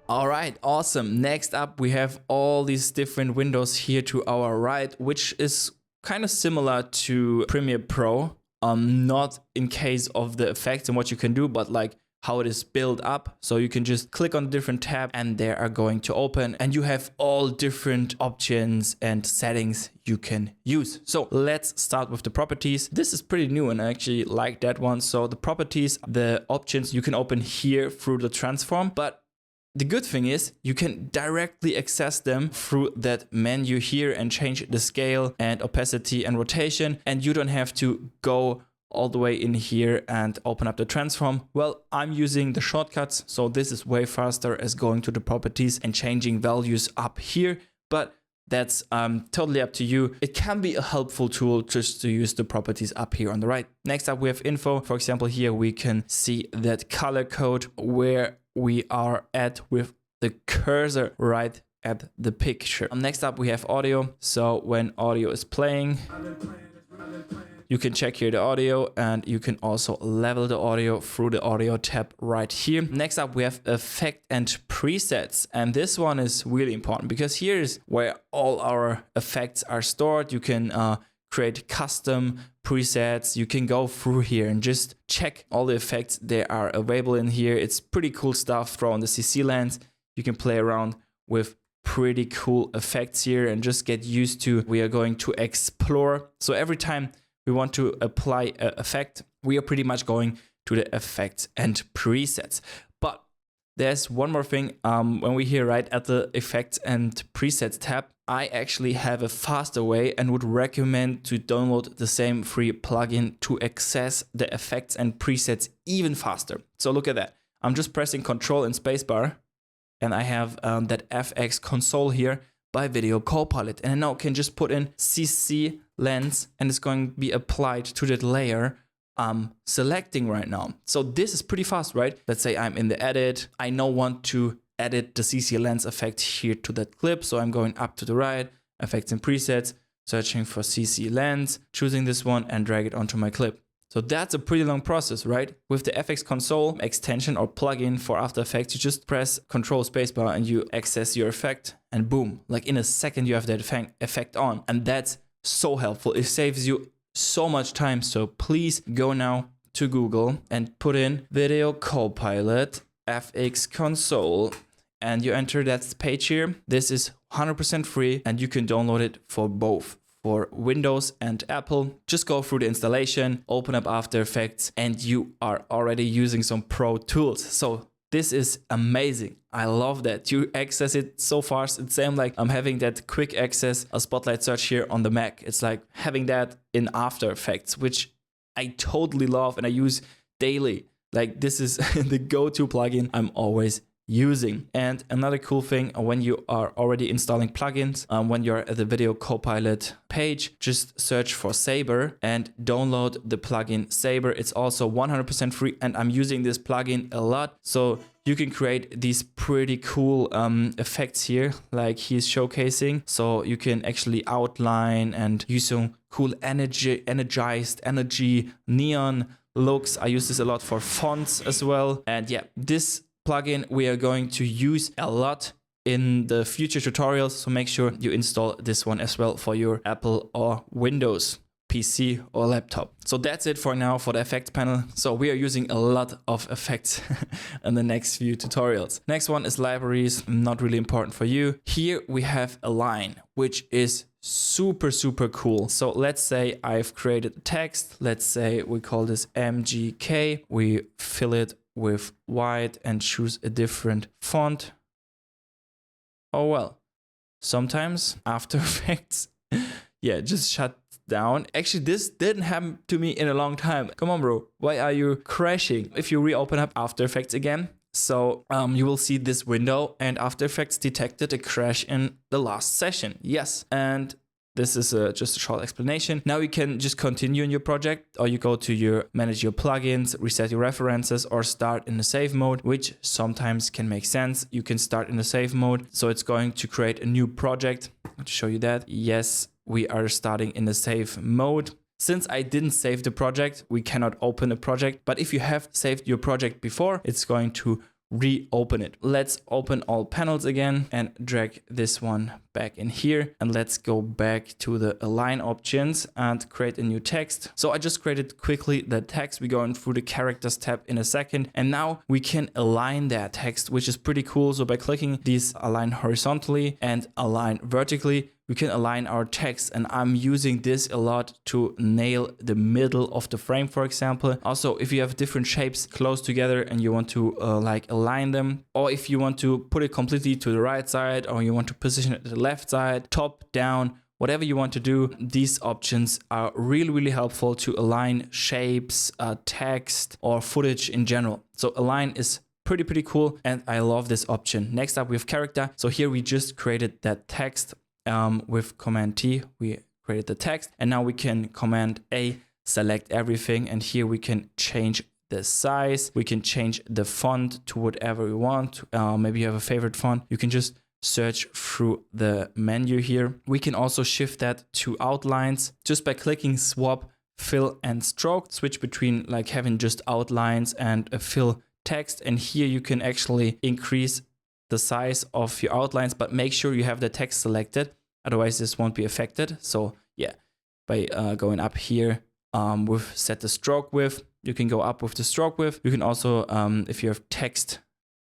All right, awesome. Next up, we have all these different windows here to our right, which is kind of similar to Premiere Pro. Not in case of the effects and what you can do, but like how it is built up. So you can just click on a different tab and they are going to open, and you have all different options and settings you can use. So let's start with the properties. This is pretty new and I actually like that one. So the properties, the options you can open here through the transform, but the good thing is you can directly access them through that menu here and change the scale and opacity and rotation, and you don't have to go all the way in here and open up the transform. Well, I'm using the shortcuts, so this is way faster as going to the properties and changing values up here, but that's totally up to you. It can be a helpful tool just to use the properties up here on the right. Next up, we have info. For example, here we can see that color code where we are at with the cursor right at the picture. Next up, we have audio. So when audio is playing, you can check here the audio, and you can also level the audio through the audio tab right here. Next up, we have effect and presets. And this one is really important because here is where all our effects are stored. You can create custom presets. You can go through here and just check all the effects that are available in here. It's pretty cool stuff. Throw on the CC lens. You can play around with pretty cool effects here and just get used to. We are going to explore. So every time we want to apply an effect, we are pretty much going to the effects and presets. But there's one more thing. When we here right at the effects and presets tab, I actually have a faster way and would recommend to download the same free plugin to access the effects and presets even faster. So look at that. I'm just pressing Control and spacebar, and I have that FX console here by Video Copilot. And I now can just put in CC lens, and it's going to be applied to that layer I'm selecting right now. So this is pretty fast, right? Let's say I'm in the edit. I now want to edit the CC lens effect here to that clip. So I'm going up to the right, effects and presets, searching for CC lens, choosing this one and drag it onto my clip. So that's a pretty long process, right? With the FX console extension or plugin for After Effects, you just press Control spacebar and you access your effect, and boom, like in a second you have that effect on. And that's so helpful. It saves you so much time. So please go now to Google and put in Video Copilot FX console, and you enter that page here. This is 100% free and you can download it for both, for Windows and Apple. Just go through the installation, open up After Effects, and you are already using some pro tools. So this is amazing. I love that. You access it so fast. It's same like I'm having that quick access, a spotlight search here on the Mac. It's like having that in After Effects, which I totally love and I use daily. Like this is the go-to plugin I'm always using. And another cool thing, when you are already installing plugins, when you're at the Video Copilot page, just search for Saber and download the plugin Saber. It's also 100% free and I'm using this plugin a lot. So you can create these pretty cool effects here, like he's showcasing. So you can actually outline and use some cool energized energy, neon looks. I use this a lot for fonts as well. And yeah, this plugin we are going to use a lot in the future tutorials, so make sure you install this one as well for your Apple or Windows PC or laptop. So that's it for now for the effects panel. So we are using a lot of effects in the next few tutorials. Next one is libraries, not really important for you. Here we have Align, which is super cool. So let's say I've created text. Let's say we call this MGK. We fill it with white and choose a different font. Oh well, sometimes After Effects, yeah, just shut down. Actually, this didn't happen to me in a long time. Come on, bro, why are you crashing? If you reopen up After Effects again, so you will see this window and After Effects detected a crash in the last session. Yes, and this is just a short explanation. Now you can just continue in your project, or you go to your manage your plugins, reset your references, or start in the save mode, which sometimes can make sense. You can start in the save mode. So it's going to create a new project. I'll show you that. Yes, we are starting in the save mode. Since I didn't save the project, we cannot open a project. But if you have saved your project before, it's going to reopen it. Let's open all panels again and drag this one back in here. And let's go back to the align options and create a new text. So I just created quickly the text. We're going through the characters tab in a second. And now we can align that text, which is pretty cool. So by clicking these align horizontally and align vertically, we can align our text, and I'm using this a lot to nail the middle of the frame, for example. Also, if you have different shapes close together and you want to like align them, or if you want to put it completely to the right side, or you want to position it to the left side, top, down, whatever you want to do, these options are really, really helpful to align shapes, text, or footage in general. So align is pretty cool, and I love this option. Next up, we have character. So here we just created that text. With Command T, we created the text, and now we can Command A, select everything, and here we can change the size. We can change the font to whatever we want. Maybe you have a favorite font. You can just search through the menu here. We can also shift that to outlines just by clicking swap, fill, and stroke. Switch between like having just outlines and a fill text, and here you can actually increase the size of your outlines, but make sure you have the text selected. Otherwise, this won't be affected. So yeah, by going up here with set the stroke width, you can go up with the stroke width. You can also, if you have text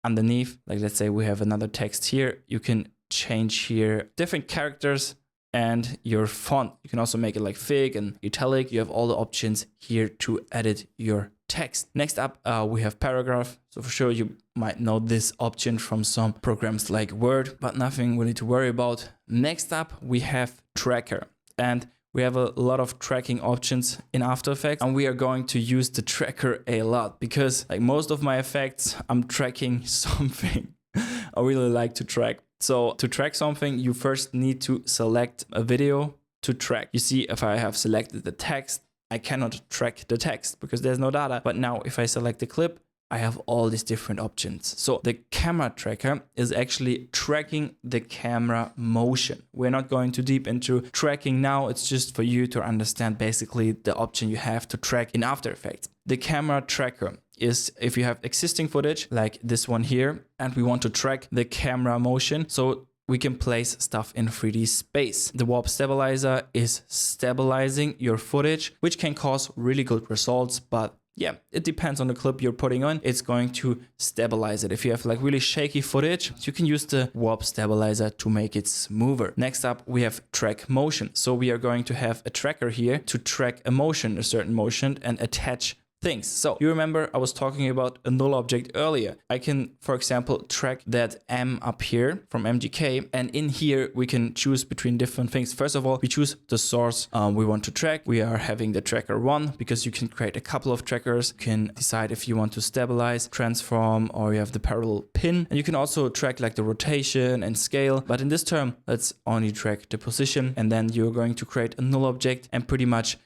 underneath, like let's say we have another text here, you can change here different characters and your font. You can also make it like thick and italic. You have all the options here to edit your text. Next up, we have paragraph. So for sure, you might know this option from some programs like Word, but nothing really to worry about. Next up, we have tracker, and we have a lot of tracking options in After Effects, and we are going to use the tracker a lot because like most of my effects, I'm tracking something I really like to track. So to track something, you first need to select a video to track. You see, if I have selected the text, I cannot track the text because there's no data. But now if I select the clip, I have all these different options. So the camera tracker is actually tracking the camera motion. We're not going too deep into tracking now. It's just for you to understand basically the option you have to track in After Effects. The camera tracker is if you have existing footage like this one here, and we want to track the camera motion. So we can place stuff in 3D space. The warp stabilizer is stabilizing your footage, which can cause really good results, but yeah, it depends on the clip you're putting on. It's going to stabilize it. If you have like really shaky footage, you can use the warp stabilizer to make it smoother. Next up, we have track motion. So we are going to have a tracker here to track a motion, a certain motion, and attach things. So you remember I was talking about a null object earlier. I can, for example, track that M up here from MGK, and in here we can choose between different things. First of all, we choose the source we want to track. We are having the tracker 1 because you can create a couple of trackers. You can decide if you want to stabilize, transform, or you have the parallel pin. And you can also track like the rotation and scale. But in this term, let's only track the position, and then you're going to create a null object, and pretty much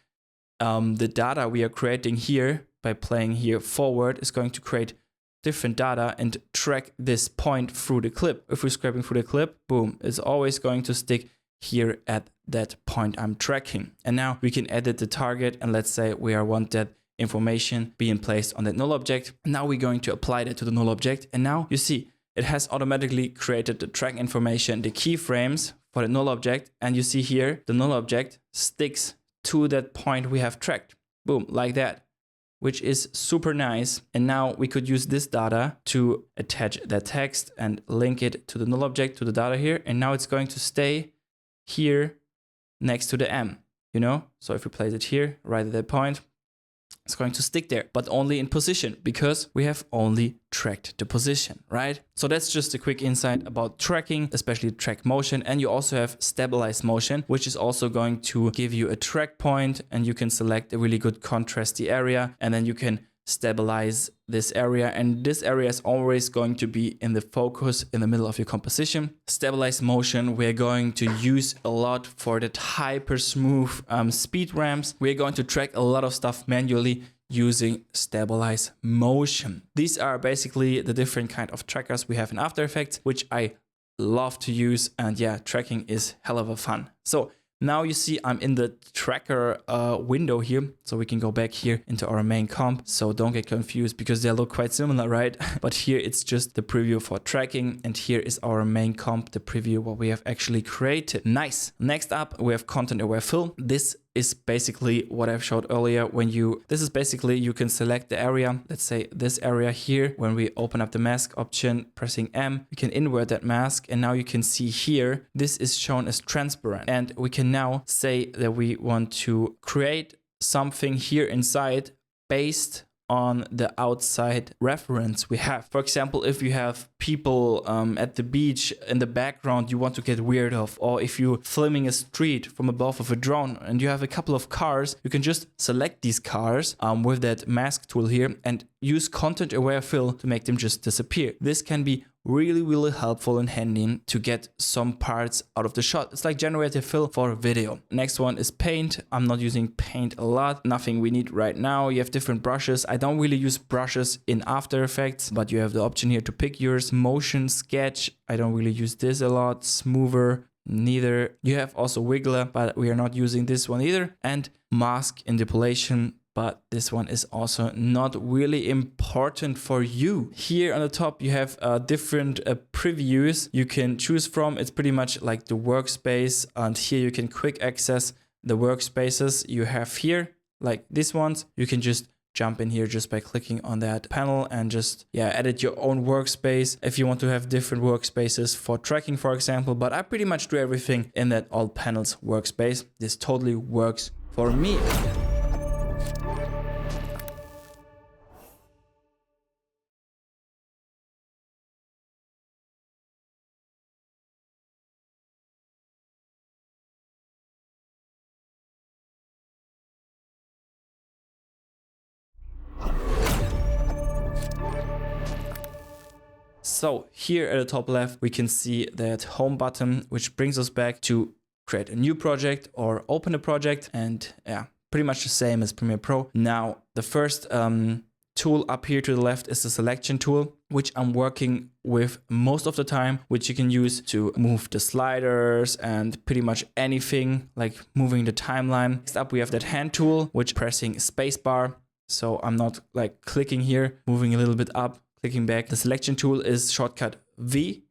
the data we are creating here by playing here forward is going to create different data and track this point through the clip. If we're scraping through the clip, boom, it's always going to stick here at that point I'm tracking. And now we can edit the target, and let's say we want that information being placed on that null object. Now we're going to apply that to the null object, and now you see it has automatically created the track information, the keyframes for the null object, and you see here the null object sticks to that point we have tracked. Boom, like that, which is super nice. And now we could use this data to attach that text and link it to the null object, to the data here. And now it's going to stay here next to the M, you know? So if we place it here, right at that point, it's going to stick there, but only in position because we have only tracked the position, right? So that's just a quick insight about tracking, especially track motion. And you also have stabilized motion, which is also going to give you a track point, and you can select a really good contrasty area, and then you can stabilize this area, and this area is always going to be in the focus in the middle of your composition. Stabilized motion we're going to use a lot for that hyper smooth speed ramps. We're going to track a lot of stuff manually using stabilized motion. These are basically the different kind of trackers we have in After Effects, which I love to use, and yeah, tracking is hell of a fun. So Now you see I'm in the tracker window here, so we can go back here into our main comp. So don't get confused because they look quite similar, right? But here it's just the preview for tracking, and here is our main comp, the preview what we have actually created. Nice. Next up, we have content aware fill. This is basically what I've showed earlier. This is basically you can select the area, let's say this area here. When we open up the mask option, pressing M, we can invert that mask, and now you can see here, this is shown as transparent. And we can now say that we want to create something here inside based on the outside reference we have. For example, if you have people at the beach in the background you want to get weird of, or if you're filming a street from above of a drone and you have a couple of cars, you can just select these cars with that mask tool here and use content aware fill to make them just disappear. This can be really helpful and handy to get some parts out of the shot. It's like generative fill for video. Next one is paint. I'm not using paint a lot, nothing we need right now. You have different brushes. I don't really use brushes in After Effects, but you have the option here to pick yours. Motion, sketch, I don't really use this a lot. Smoother, neither. You have also wiggler, but we are not using this one either. And mask interpolation, but this one is also not really important for you. Here on the top, you have different previews you can choose from. It's pretty much like the workspace, and here you can quick access the workspaces you have here, like these ones. You can just jump in here just by clicking on that panel and just edit your own workspace if you want to have different workspaces for tracking, for example. But I pretty much do everything in that all panels workspace. This totally works for me. So here at the top left, we can see that home button, which brings us back to create a new project or open a project. And pretty much the same as Premiere Pro. Now, the first tool up here to the left is the selection tool, which I'm working with most of the time, which you can use to move the sliders and pretty much anything like moving the timeline. Next up, we have that hand tool, which pressing spacebar. So I'm not like clicking here, moving a little bit up, clicking back. The selection tool is shortcut V,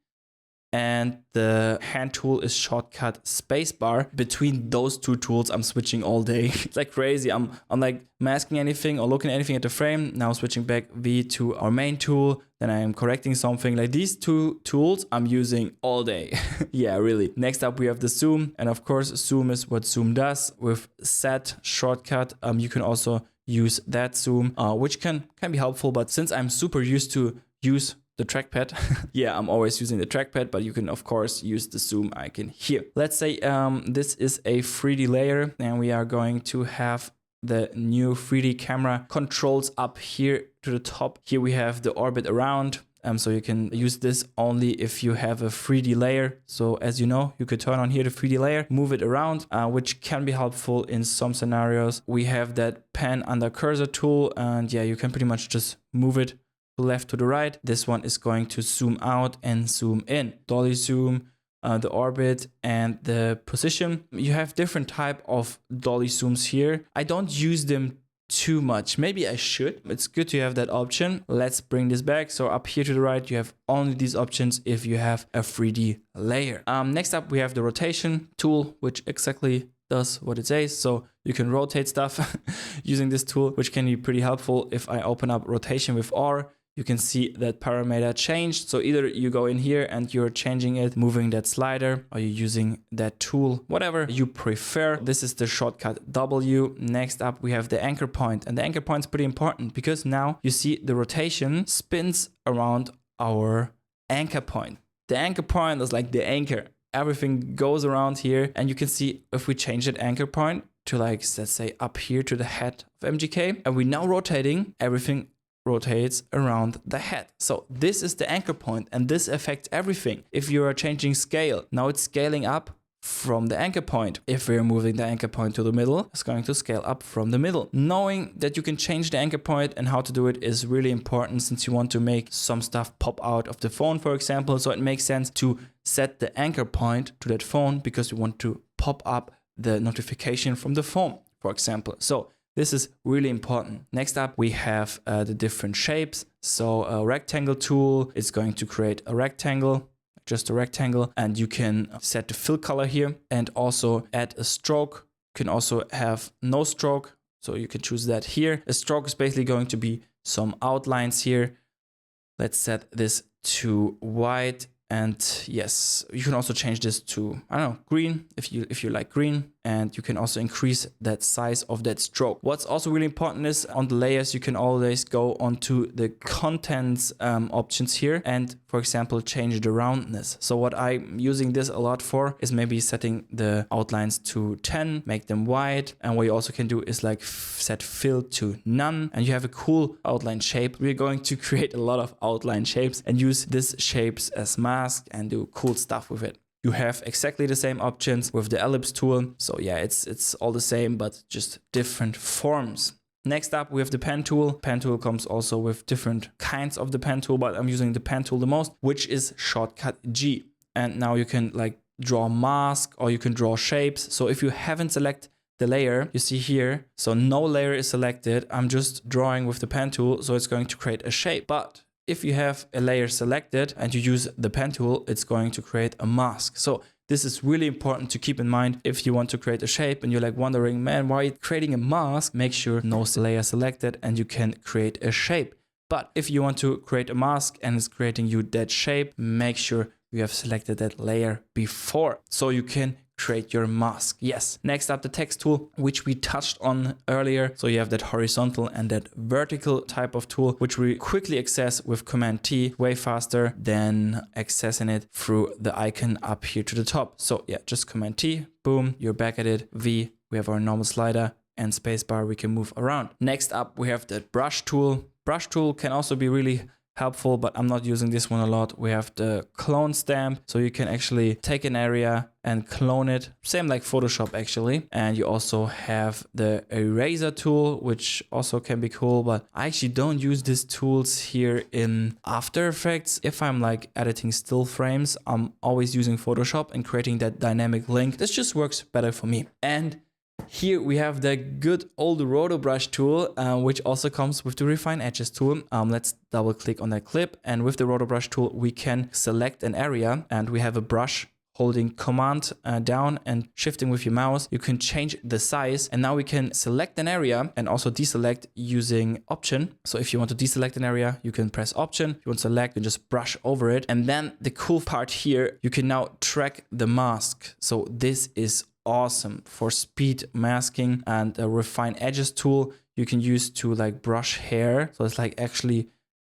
and the hand tool is shortcut spacebar. Between those two tools, I'm switching all day. It's like crazy. I'm like masking anything or looking at anything at the frame. Now switching back V to our main tool. Then I am correcting something. Like these two tools I'm using all day. Yeah, really. Next up, we have the zoom. And of course, zoom is what zoom does. With Z shortcut, you can also use that zoom, which can be helpful. But since I'm super used to use the trackpad, I'm always using the trackpad, but you can of course use the zoom icon here. Let's say this is a 3D layer, and we are going to have the new 3D camera controls up here to the top. Here we have the orbit around. So you can use this only if you have a 3D layer. So as you know, you could turn on here the 3D layer, move it around, which can be helpful in some scenarios. We have that pan under cursor tool, and you can pretty much just move it to left to the right. This one is going to zoom out and zoom in. Dolly zoom, the orbit, and the position. You have different type of dolly zooms here. I don't use them too much. Maybe I should. It's good to have that option. Let's bring this back. So up here to the right, you have only these options if you have a 3D layer. Next up, we have the rotation tool, which exactly does what it says. So you can rotate stuff using this tool, which can be pretty helpful. If I open up rotation with R, you can see that parameter changed. So either you go in here and you're changing it, moving that slider, or you're using that tool, whatever you prefer. This is the shortcut W. Next up, we have the anchor point. And the anchor point is pretty important because now you see the rotation spins around our anchor point. The anchor point is like the anchor. Everything goes around here. And you can see if we change that anchor point to like, let's say up here to the head of MGK, and we're now rotating, everything rotates around the head. So this is the anchor point, and this affects everything. If you are changing scale, now it's scaling up from the anchor point. If we're moving the anchor point to the middle, it's going to scale up from the middle. Knowing that you can change the anchor point and how to do it is really important, since you want to make some stuff pop out of the phone, for example. So it makes sense to set the anchor point to that phone because you want to pop up the notification from the phone, for example. So this is really important. Next up, we have the different shapes. So a rectangle tool is going to create a rectangle, just a rectangle, and you can set the fill color here and also add a stroke. You can also have no stroke, so you can choose that here. A stroke is basically going to be some outlines here. Let's set this to white. And yes, you can also change this to, I don't know, green if you like green. And you can also increase that size of that stroke. What's also really important is on the layers, you can always go onto the contents options here and, for example, change the roundness. So what I'm using this a lot for is maybe setting the outlines to 10, make them white. And what you also can do is like set fill to none, and you have a cool outline shape. We're going to create a lot of outline shapes and use these shapes as masks and do cool stuff with it. You have exactly the same options with the ellipse tool. So yeah, it's all the same, but just different forms. Next up, we have the pen tool. Pen tool comes also with different kinds of the pen tool, but I'm using the pen tool the most, which is shortcut G. And now you can like draw a mask or you can draw shapes. So if you haven't selected the layer, you see here, so no layer is selected. I'm just drawing with the pen tool, so it's going to create a shape. But if you have a layer selected and you use the pen tool, it's going to create a mask. So this is really important to keep in mind if you want to create a shape and you're like wondering, man, why are you creating a mask? Make sure no layer selected and you can create a shape. But if you want to create a mask and it's creating you that shape, make sure you have selected that layer before so you can create your mask. Yes. Next up, the text tool, which we touched on earlier. So you have that horizontal and that vertical type of tool, which we quickly access with Command T, way faster than accessing it through the icon up here to the top. So yeah, just Command T, boom, you're back at it. V, we have our normal slider, and spacebar, we can move around. Next up, we have the brush tool. Brush tool can also be really helpful, but I'm not using this one a lot. We have the clone stamp, so you can actually take an area and clone it, same like Photoshop actually. And you also have the eraser tool, which also can be cool, but I actually don't use these tools here in After Effects. If I'm like editing still frames, I'm always using Photoshop and creating that dynamic link. This just works better for me. And here we have the good old Roto Brush tool, which also comes with the Refine Edges tool. Let's double click on that clip, and with the Roto Brush tool, we can select an area and we have a brush. Holding Command down and shifting with your mouse, you can change the size, and now we can select an area and also deselect using Option. So if you want to deselect an area, you can press Option. If you want to select, you just brush over it. And then the cool part here, you can now track the mask. So this is awesome for speed masking, and a Refine Edges tool you can use to like brush hair. So it's like actually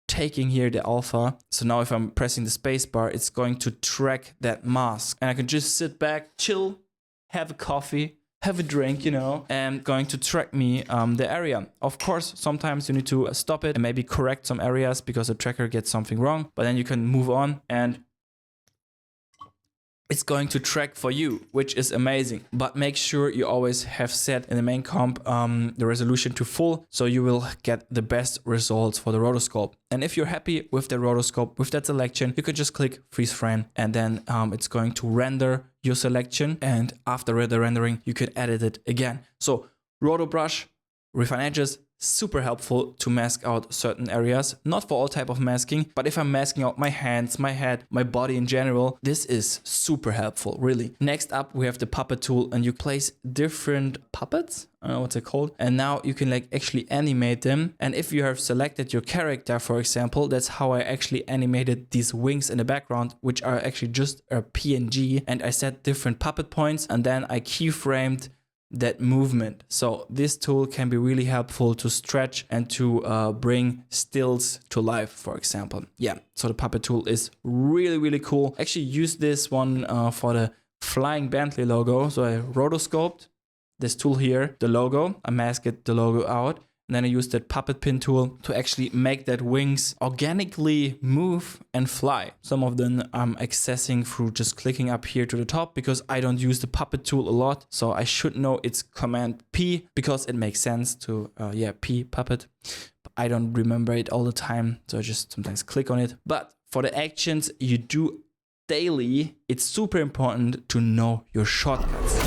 taking here the alpha. So now if I'm pressing the space bar, it's going to track that mask, and I can just sit back, chill, have a coffee, have a drink, you know, and going to track me the area. Of course, sometimes you need to stop it and maybe correct some areas because the tracker gets something wrong, but then you can move on and it's going to track for you, which is amazing. But make sure you always have set in the main comp the resolution to full, so you will get the best results for the rotoscope. And if you're happy with the rotoscope, with that selection, you could just click freeze frame, and then it's going to render your selection. And after the rendering, you can edit it again. So Roto Brush, Refine Edges, super helpful to mask out certain areas, not for all type of masking, but if I'm masking out my hands, my head, my body in general, this is super helpful, really. Next up, we have the puppet tool, and you place different puppets, I don't know what's it called, and now you can like actually animate them. And if you have selected your character, for example, that's how I actually animated these wings in the background, which are actually just a PNG, and I set different puppet points, and then I keyframed that movement. So this tool can be really helpful to stretch and to bring stills to life, for example. Yeah, so the puppet tool is really, really cool. Actually use this one for the Flying Bentley logo. So I rotoscoped this tool here, the logo, I masked the logo out, and then I used that puppet pin tool to actually make that wings organically move and fly. Some of them I'm accessing through just clicking up here to the top because I don't use the puppet tool a lot. So I should know it's Command P because it makes sense to, P, puppet. But I don't remember it all the time. So I just sometimes click on it. But for the actions you do daily, it's super important to know your shortcuts.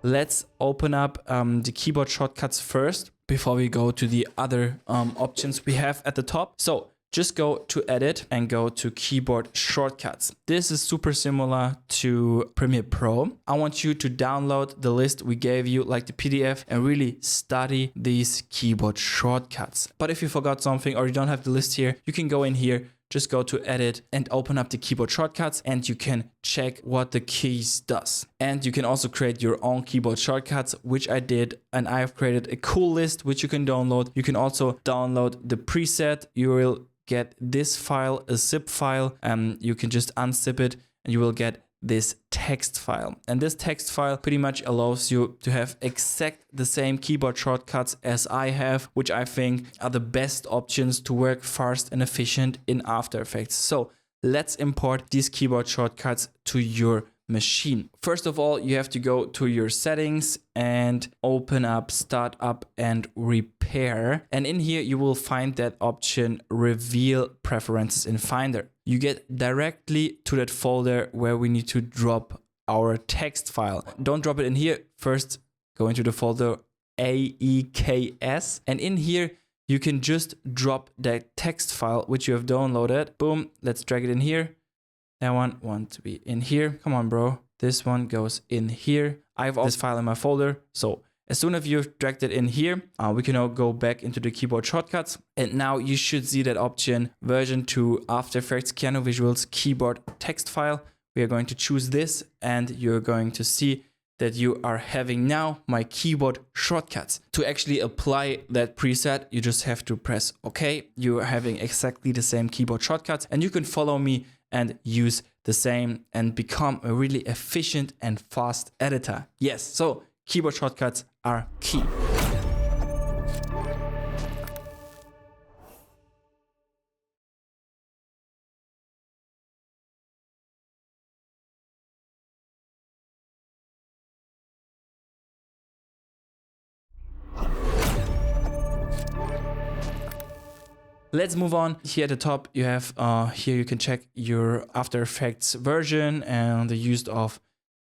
let's open up the keyboard shortcuts first before we go to the other options we have at the top. So just go to Edit and go to Keyboard Shortcuts. This is super similar to Premiere Pro. I want you to download the list we gave you, like the PDF, and really study these keyboard shortcuts. But if you forgot something or you don't have the list here, you can go in here, just go to Edit and open up the keyboard shortcuts, and you can check what the keys does. And you can also create your own keyboard shortcuts, which I did, and I have created a cool list which you can download. You can also download the preset. You will get this file, a zip file, and you can just unzip it and you will get this text file. And this text file pretty much allows you to have exact the same keyboard shortcuts as I have, which I think are the best options to work fast and efficient in After Effects. So let's import these keyboard shortcuts to your machine. First of all, you have to go to your settings and open up Startup and Repair. And in here, you will find that option Reveal Preferences in Finder. You get directly to that folder where we need to drop our text file. Don't drop it in here. First, go into the folder AEKS. And in here, you can just drop that text file which you have downloaded. Boom, let's drag it in here. That one wants to be in here. Come on, bro. This one goes in here. I have all this file in my folder. So as soon as you've dragged it in here, we can now go back into the keyboard shortcuts. And now you should see that option, version 2 After Effects Keyano Visuals keyboard text file. We are going to choose this, and you're going to see that you are having now my keyboard shortcuts. To actually apply that preset, you just have to press OK. You are having exactly the same keyboard shortcuts, and you can follow me and use the same and become a really efficient and fast editor. Yes, so keyboard shortcuts are key. Let's move on. Here at the top, you have, here you can check your After Effects version and the use of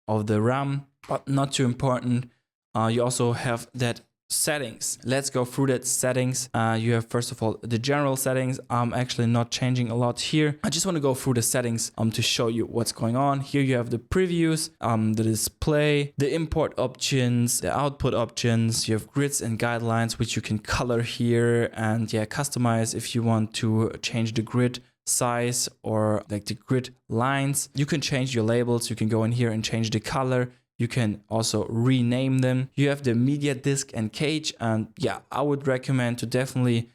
the RAM, but not too important. You also have that settings. Let's go through that settings. You have, first of all, the general settings. I'm actually not changing a lot here. I just want to go through the settings to show you what's going on. Here you have the previews, the display, the import options, the output options. You have grids and guidelines, which you can color here and customize if you want to change the grid size or like the grid lines. You can change your labels. You can go in here and change the color. You can also rename them. You have the media disk and cache, and I would recommend to definitely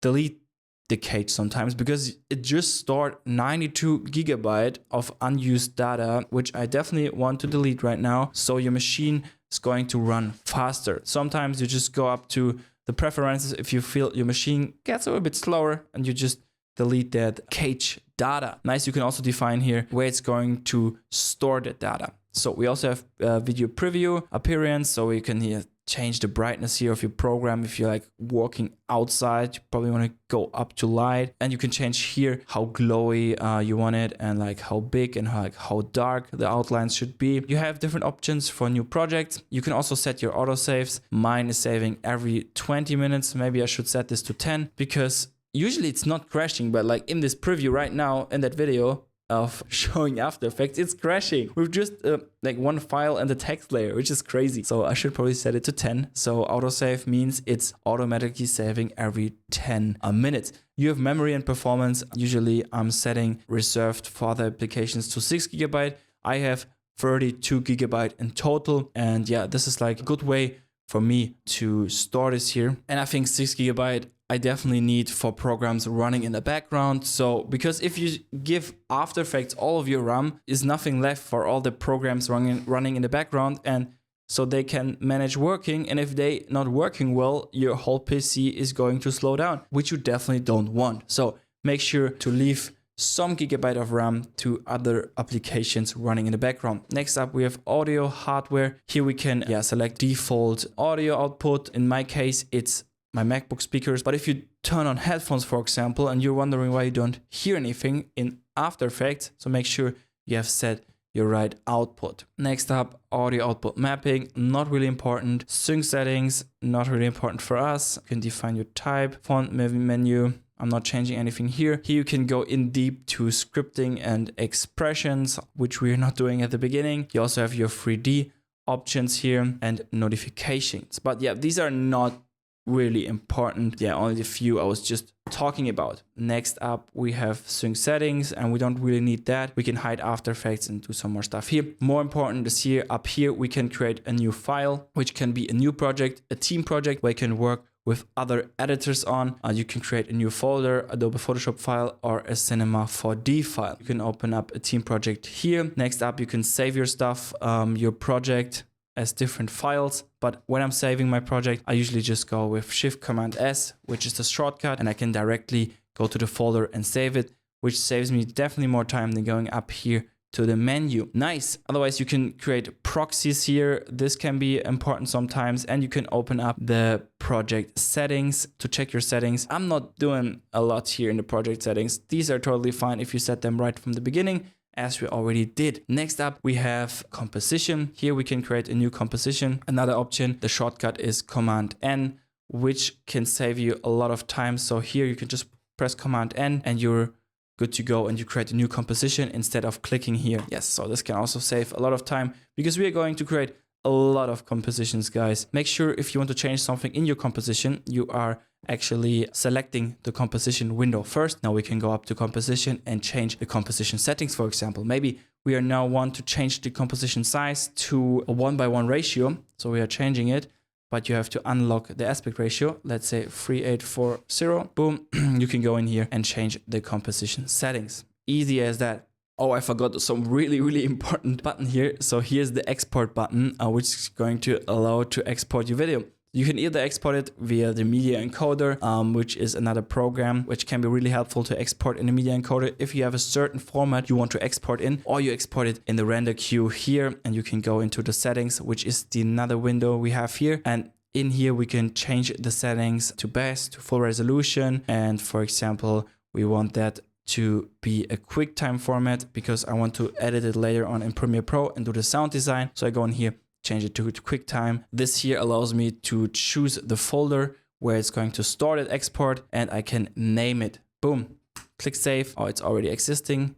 delete the cache sometimes because it just stored 92 gigabyte of unused data, which I definitely want to delete right now. So your machine is going to run faster. Sometimes you just go up to the preferences if you feel your machine gets a little bit slower, and you just delete that cache data. Nice, you can also define here where it's going to store the data. So we also have video preview, appearance, so you can here change the brightness here of your program. If you're like walking outside, you probably want to go up to light, and you can change here how glowy you want it and like how big and how dark the outlines should be. You have different options for new projects. You can also set your autosaves. Mine is saving every 20 minutes. Maybe I should set this to 10 because usually it's not crashing, but like in this preview right now in that video of showing After Effects, it's crashing with just like one file and the text layer, which is crazy. So I should probably set it to 10. So autosave means it's automatically saving every 10 minutes. You have memory and performance. Usually I'm setting reserved for other applications to 6 gigabyte. I have 32 gigabyte in total. And this is like a good way for me to store this here. And I think 6 gigabyte I definitely need for programs running in the background. So because if you give After Effects all of your RAM, is nothing left for all the programs running in the background, and so they can manage working. And if they not working well, your whole PC is going to slow down, which you definitely don't want. So make sure to leave some gigabyte of RAM to other applications running in the background. Next up, we have audio hardware. Here we can select default audio output. In my case, it's my MacBook speakers. But if you turn on headphones, for example, and you're wondering why you don't hear anything in After Effects, so make sure you have set your right output. Next up, audio output mapping, not really important. Sync settings, not really important for us. You can define your type, font menu. I'm not changing anything here. Here you can go in deep to scripting and expressions, which we're not doing at the beginning. You also have your 3D options here and notifications. But yeah, these are not really important. Yeah, only the few I was just talking about. Next up, we have sync settings, and we don't really need that. We can hide After Effects and do some more stuff here. More important is here, up here, we can create a new file, which can be a new project, a team project, where you can work with other editors on. You can create a new folder, Adobe Photoshop file, or a Cinema 4D file. You can open up a team project here. Next up, you can save your stuff, your project, as different files. But when I'm saving my project, I usually just go with Shift-Command-S, which is the shortcut, and I can directly go to the folder and save it, which saves me definitely more time than going up here to the menu. Nice. Otherwise, you can create proxies here. This can be important sometimes, and you can open up the project settings to check your settings. I'm not doing a lot here in the project settings. These are totally fine if you set them right from the beginning, as we already did. Next up, we have composition. Here we can create a new composition. Another option, the shortcut is Command N, which can save you a lot of time. So here you can just press Command N and you're good to go, and you create a new composition instead of clicking here. Yes, so this can also save a lot of time because we are going to create a lot of compositions, guys. Make sure if you want to change something in your composition, you are actually selecting the composition window first. Now we can go up to composition and change the composition settings. For example, maybe we are now want to change the composition size to a 1:1 ratio. So we are changing it, but you have to unlock the aspect ratio. Let's say 3840. Boom. You can go in here and change the composition settings. Easy as that. Oh, I forgot some really important button here. So here's the export button, which is going to allow to export your video. You can either export it via the Media Encoder, which is another program which can be really helpful to export in the Media Encoder if you have a certain format you want to export in, or you export it in the render queue here, and you can go into the settings, which is the another window we have here. And in here we can change the settings to best, to full resolution. And for example, we want that to be a QuickTime format because I want to edit it later on in Premiere Pro and do the sound design. So I go in here, change it to QuickTime. This here allows me to choose the folder where it's going to store that export, and I can name it. Boom, click save. Oh, it's already existing,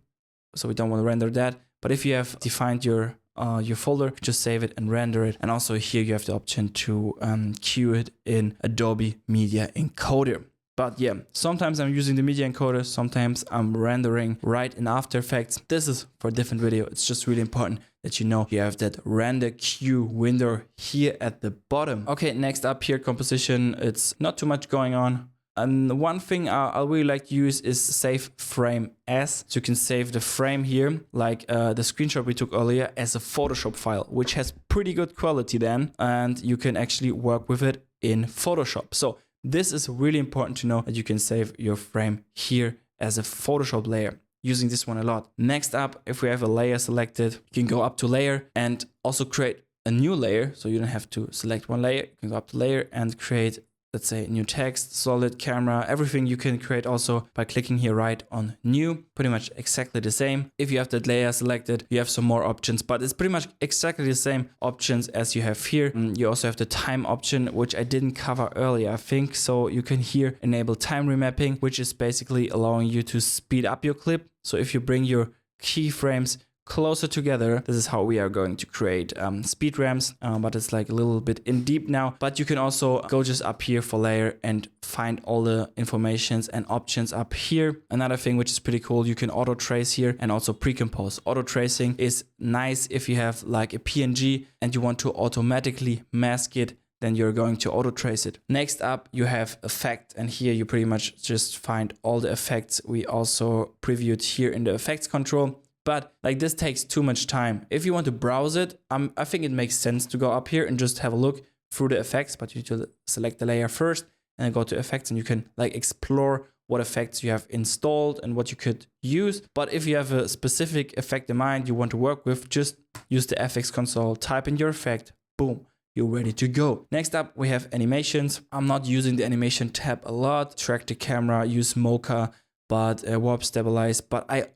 so we don't want to render that. But if you have defined your folder, just save it and render it. And also here you have the option to queue it in Adobe Media Encoder. But yeah, sometimes I'm using the Media Encoder, sometimes I'm rendering right in After Effects. This is for a different video. It's just really important that you know you have that render queue window here at the bottom. Okay, next up here, composition. It's not too much going on. And one thing I really like to use is save frame as. So you can save the frame here, like the screenshot we took earlier, as a Photoshop file, which has pretty good quality then. And you can actually work with it in Photoshop. So this is really important to know that you can save your frame here as a Photoshop layer. Using this one a lot. Next up, if we have a layer selected, you can go up to layer and also create a new layer. So you don't have to select one layer. You can go up to layer and create, let's say, new text, solid, camera, everything you can create also by clicking here right on new. Pretty much exactly the same. If you have that layer selected, you have some more options, but it's pretty much exactly the same options as you have here. You also have the time option, which I didn't cover earlier, I think. So you can here enable time remapping, which is basically allowing you to speed up your clip. So if you bring your keyframes closer together, this is how we are going to create speed ramps, but it's like a little bit in deep now. But you can also go just up here for layer and find all the informations and options up here. Another thing which is pretty cool, you can auto trace here and also pre-compose. Auto tracing is nice if you have like a PNG and you want to automatically mask it, then you're going to auto trace it. Next up, you have effect, and here you pretty much just find all the effects we also previewed here in the effects control. But like this takes too much time. If you want to browse it, I think it makes sense to go up here and just have a look through the effects, but you need to select the layer first and then go to effects, and you can like explore what effects you have installed and what you could use. But if you have a specific effect in mind you want to work with, just use the FX console, type in your effect, boom, you're ready to go. Next up, we have animations. I'm not using the animation tab a lot. Track the camera, use Mocha, but warp stabilize. But I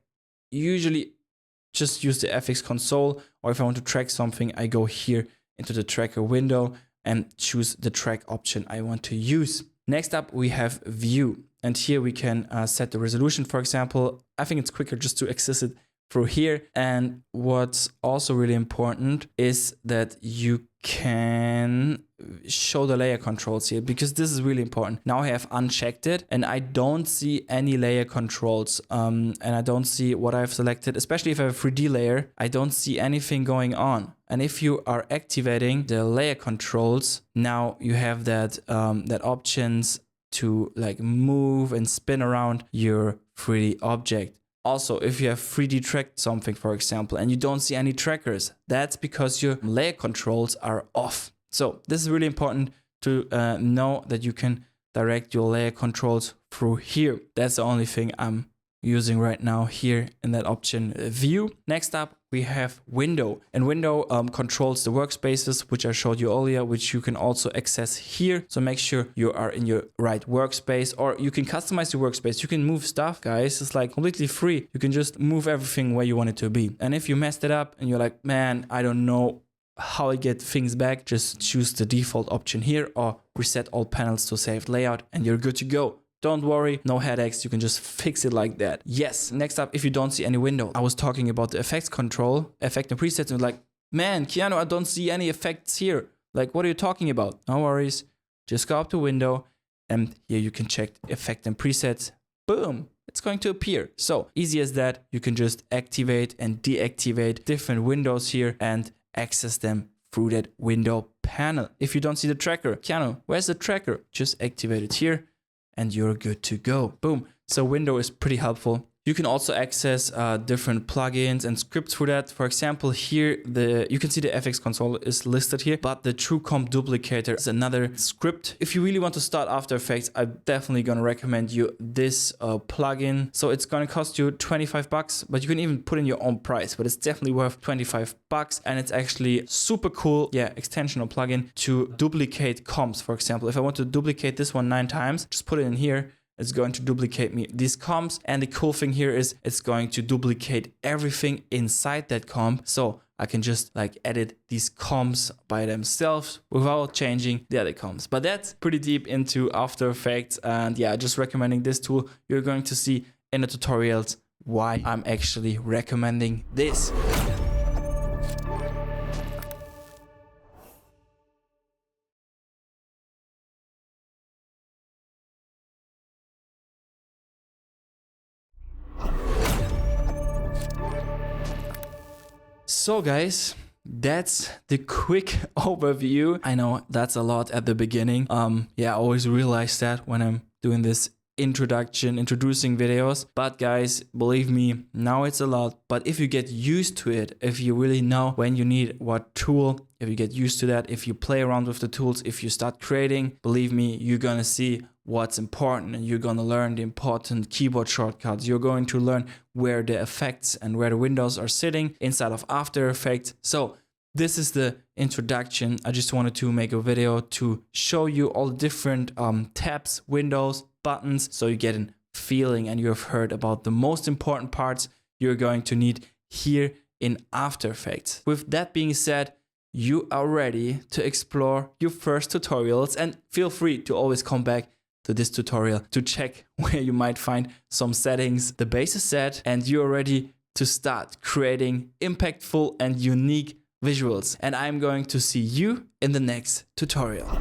usually just use the FX console, or if I want to track something, I go here into the tracker window and choose the track option I want to use. Next up, we have view. And here we can set the resolution, for example. I think it's quicker just to access it through here. And what's also really important is that you can show the layer controls here, because this is really important. Now I have unchecked it and I don't see any layer controls, and I don't see what I've selected, especially if I have a 3D layer. I don't see anything going on. And if you are activating the layer controls, now you have that options to like move and spin around your 3D object. Also, if you have 3D tracked something, for example, and you don't see any trackers, that's because your layer controls are off. So this is really important to know that you can direct your layer controls through here. That's the only thing I'm using right now here in that option view. Next up, we have window, and window controls the workspaces, which I showed you earlier, which you can also access here. So make sure you are in your right workspace, or you can customize your workspace. You can move stuff, guys. It's like completely free. You can just move everything where you want it to be. And if you messed it up and you're like, man, I don't know how I get things back, just choose the default option here or reset all panels to saved layout and you're good to go. Don't worry, no headaches, you can just fix it like that. Yes, next up, if you don't see any window. I was talking about the effects control, effect and presets, and you're like, man, Keanu, I don't see any effects here. Like, what are you talking about? No worries, just go up to window, and here you can check effect and presets. Boom, it's going to appear. So easy as that, you can just activate and deactivate different windows here and access them through that window panel. If you don't see the tracker, Keanu, where's the tracker? Just activate it here and you're good to go. Boom. So window is pretty helpful. You can also access different plugins and scripts for that. For example, here you can see the FX console is listed here, but the TrueComp Duplicator is another script. If you really want to start After Effects, I'm definitely gonna recommend you this plugin. So it's gonna cost you 25 bucks, but you can even put in your own price, but it's definitely worth 25 bucks. And it's actually super cool, extension or plugin to duplicate comps. For example, if I want to duplicate this one 9 times, just put it in here. It's going to duplicate me these comps. And the cool thing here is it's going to duplicate everything inside that comp. So I can just like edit these comps by themselves without changing the other comps. But that's pretty deep into After Effects. And just recommending this tool. You're going to see in the tutorials why I'm actually recommending this. So guys, that's the quick overview. I know that's a lot at the beginning. I always realize that when I'm doing this introducing videos. But guys, believe me, now it's a lot. But if you get used to it, if you really know when you need what tool, if you get used to that, if you play around with the tools, if you start creating, believe me, you're gonna see what's important and you're gonna learn the important keyboard shortcuts. You're going to learn where the effects and where the windows are sitting inside of After Effects. So this is the introduction. I just wanted to make a video to show you all the different tabs, windows, buttons, so you get a feeling and you have heard about the most important parts you're going to need here in After Effects. With that being said, you are ready to explore your first tutorials, and feel free to always come back to this tutorial to check where you might find some settings. The base is set and you're ready to start creating impactful and unique visuals. And I'm going to see you in the next tutorial.